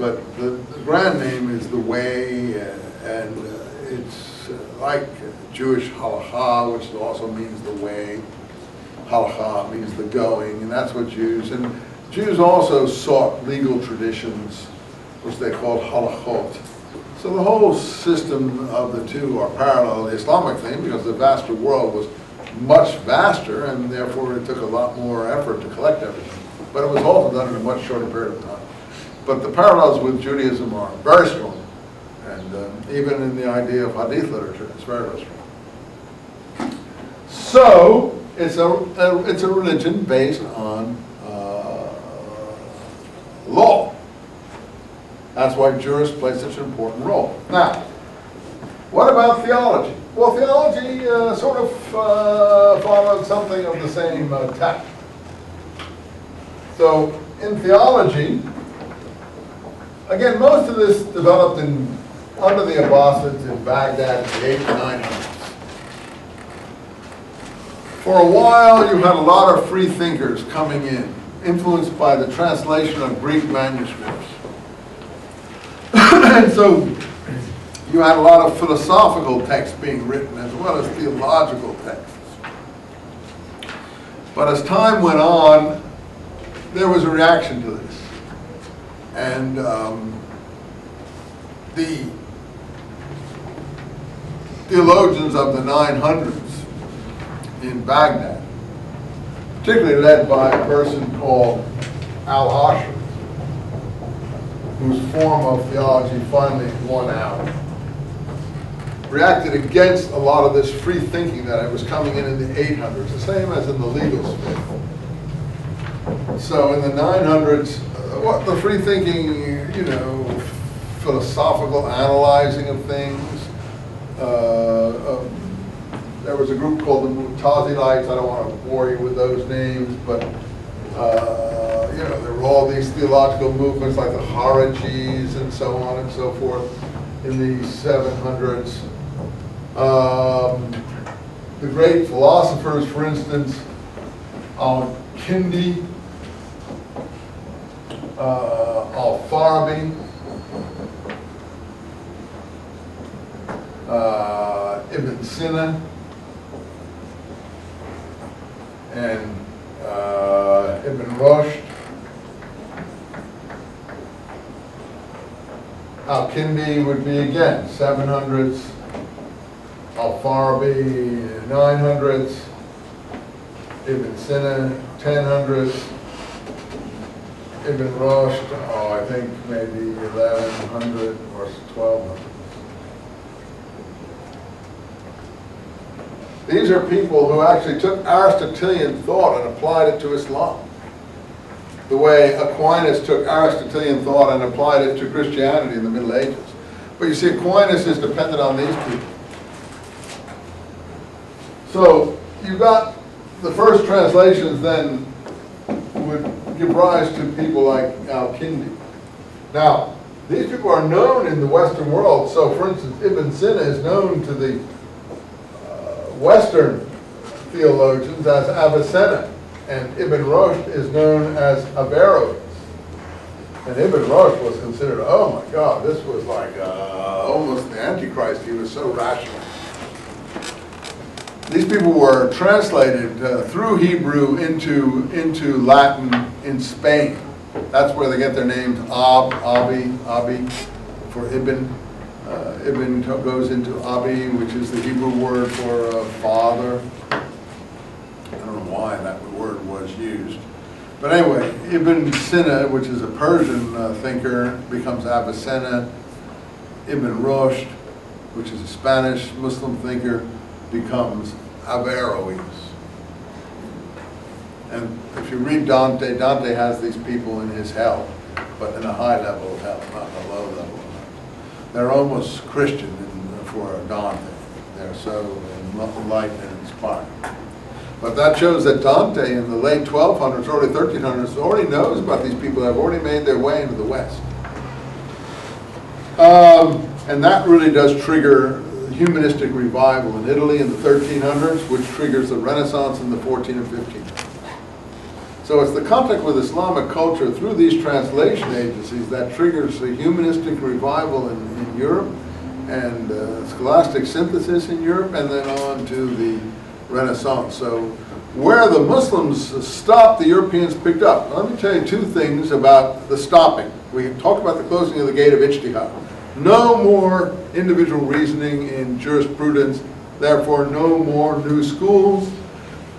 but the grand name is the Way, and it's like Jewish halakha, which also means the way. Halakha means the going, and that's what Jews, and Jews also sought legal traditions, which they called halachot. So the whole system of the two are parallel. The Islamic thing, because the vaster world was much vaster, and therefore it took a lot more effort to collect everything. But it was also done in a much shorter period of time. But the parallels with Judaism are very strong, and even in the idea of hadith literature, it's very, very strong. So it's a religion based on law. That's why jurists play such an important role. Now, what about theology? Well, theology sort of followed something of the same tack. So, in theology, again, most of this developed under the Abbasids in Baghdad in the 800s and 900s. For a while, you had a lot of free thinkers coming in, influenced by the translation of Greek manuscripts. And so you had a lot of philosophical texts being written as well as theological texts. But as time went on, there was a reaction to this. And the theologians of the 900s in Baghdad, particularly led by a person called Al-Ashir, whose form of theology finally won out, reacted against a lot of this free thinking that was coming in the 800s, the same as in the legal sphere. So in the 900s, what the free thinking, you know, philosophical analyzing of things. There was a group called the Mu'tazilites. I don't want to bore you with those names, but you know, there were all these theological movements like the Harijis and so on and so forth in the 700s. The great philosophers, for instance, Al-Kindi, Al-Farabi, Ibn Sina, and Ibn Rushd. Al-Kindi would be again 700s, Al-Farabi 900s, Ibn Sina 1000s, Ibn Rushd, I think maybe 1100 or 1200. These are people who actually took Aristotelian thought and applied it to Islam, the way Aquinas took Aristotelian thought and applied it to Christianity in the Middle Ages. But you see, Aquinas is dependent on these people. So you got the first translations then would give rise to people like Al-Kindi. Now, these people are known in the Western world. So, for instance, Ibn Sina is known to the Western theologians as Avicenna, and Ibn Rushd is known as Averroes. And Ibn Rushd was considered, oh my God, this was like almost the Antichrist. He was so rational. These people were translated through Hebrew into Latin in Spain. That's where they get their names, Abi, for Ibn. Ibn goes into Abi, which is the Hebrew word for father. I don't know why that word was used. But anyway, Ibn Sina, which is a Persian thinker, becomes Avicenna. Ibn Rushd, which is a Spanish Muslim thinker, becomes Averroes. And if you read Dante, Dante has these people in his hell, but in a high level of hell, not in a low level of hell. They're almost Christian for Dante. They're so enlightened and inspired. But that shows that Dante in the late 1200s, early 1300s, already knows about these people that have already made their way into the West. And that really does trigger humanistic revival in Italy in the 1300s, which triggers the Renaissance in the 14 and 1500s. So it's the contact with Islamic culture through these translation agencies that triggers a humanistic revival in Europe and scholastic synthesis in Europe, and then on to the Renaissance. So where the Muslims stopped, the Europeans picked up. Now, let me tell you two things about the stopping. We talked about the closing of the gate of ijtihad. No more individual reasoning in jurisprudence, therefore no more new schools.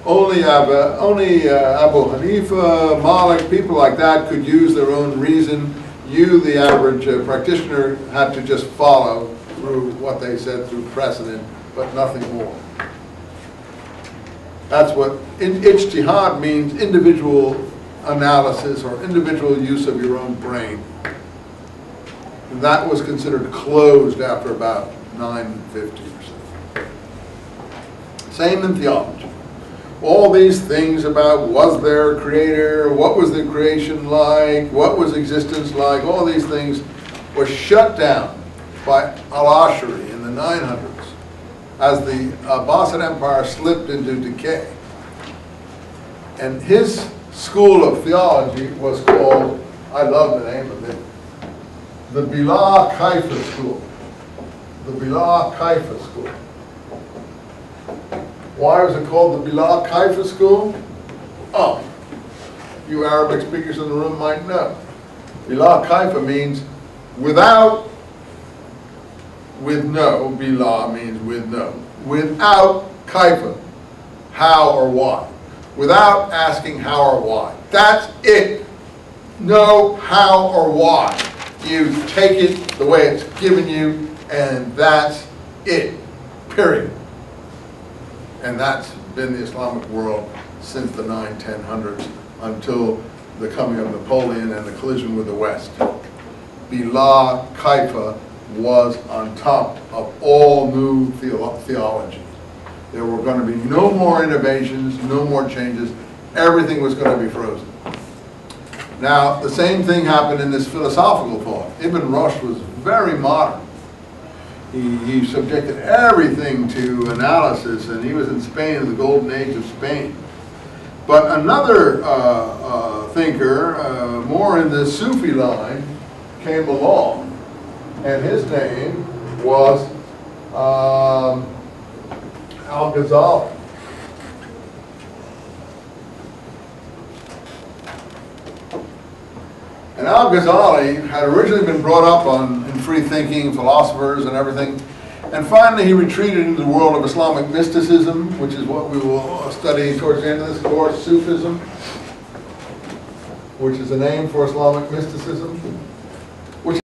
Only Abu Hanifa, Malik, people like that could use their own reason. You, the average practitioner, had to just follow through what they said through precedent, but nothing more. That's what ijtihad means, individual analysis or individual use of your own brain. And that was considered closed after about 950 or so. Same in theology. All these things about was there a creator, what was the creation like, what was existence like, all these things were shut down by Al-Ashari in the 900s as the Abbasid Empire slipped into decay. And his school of theology was called, I love the name of it, the Bila Kaifa School. The Bila Kaifa School. Why was it called the Bila Kaifa School? Oh, you Arabic speakers in the room might know. Bila Kaifa means without, with no. Bila means with no. Without Kaifa, how or why. Without asking how or why. That's it. No how or why. You take it the way it's given you, and that's it. Period. And that's been the Islamic world since the 900s, 1000s until the coming of Napoleon and the collision with the West. Bila Kaifa was on top of all new theology. There were going to be no more innovations, no more changes. Everything was going to be frozen. Now, the same thing happened in this philosophical thought. Ibn Rushd was very modern. He subjected everything to analysis, and he was in Spain in the golden age of Spain. But another thinker, more in the Sufi line, came along, and his name was Al-Ghazali. And Al-Ghazali had originally been brought up in free thinking, philosophers and everything, and finally he retreated into the world of Islamic mysticism, which is what we will study towards the end of this course, Sufism, which is a name for Islamic mysticism.